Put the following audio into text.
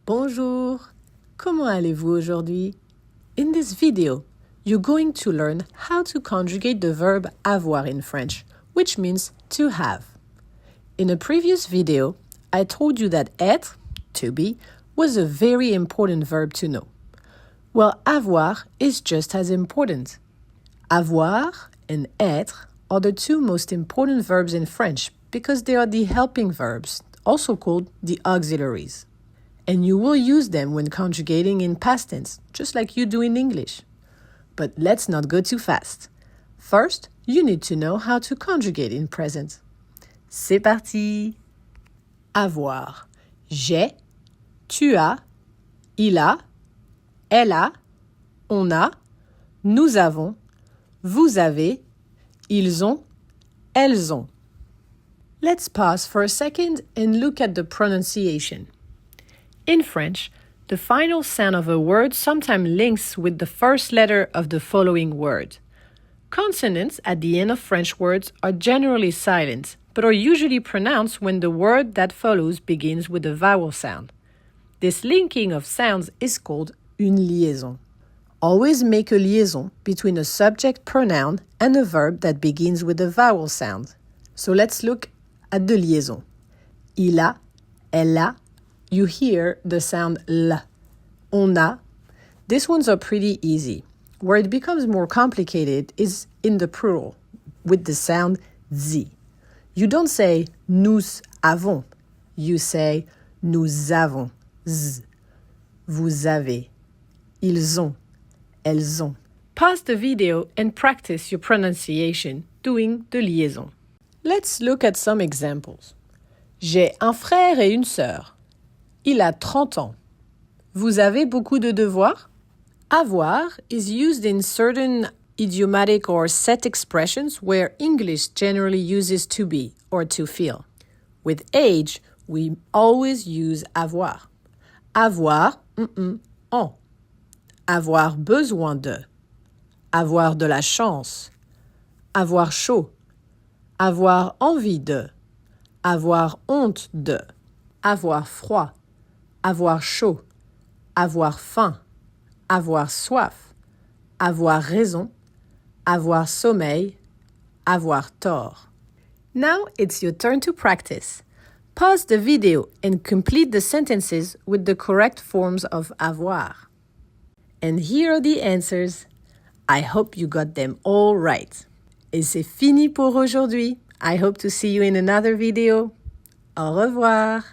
Bonjour! Comment allez-vous aujourd'hui? In this video, you're going to learn how to conjugate the verb avoir in French, which means to have. In a previous video, I told you that être, to be, was a very important verb to know. Well, avoir is just as important. Avoir and être are the two most important verbs in French because they are the helping verbs, also called the auxiliaries. And you will use them when conjugating in past tense, just like you do in English. But let's not go too fast. First, you need to know how to conjugate in present. C'est parti! Avoir. J'ai, tu as, il a, elle a, on a, nous avons, vous avez, ils ont, elles ont. Let's pause for a second and look at the pronunciation. In French, the final sound of a word sometimes links with the first letter of the following word. Consonants at the end of French words are generally silent, but are usually pronounced when the word that follows begins with a vowel sound. This linking of sounds is called une liaison. Always make a liaison between a subject pronoun and a verb that begins with a vowel sound. So let's look at the liaison. Il a, elle a, you hear the sound L. On a. These ones are pretty easy. Where it becomes more complicated is in the plural, with the sound Z. You don't say nous avons. You say nous avons. Z. Vous avez. Ils ont. Elles ont. Pause the video and practice your pronunciation doing the liaison. Let's look at some examples. J'ai un frère et une sœur. Il a 30 ans. Vous avez beaucoup de devoirs? Avoir is used in certain idiomatic or set expressions where English generally uses to be or to feel. With age, we always use avoir. Avoir, en. Avoir besoin de. Avoir de la chance. Avoir chaud. Avoir envie de. Avoir honte de. Avoir froid. Avoir chaud. Avoir faim. Avoir soif. Avoir raison. Avoir sommeil. Avoir tort. Now it's your turn to practice. Pause the video and complete the sentences with the correct forms of avoir. And here are the answers. I hope you got them all right. Et c'est fini pour aujourd'hui. I hope to see you in another video. Au revoir.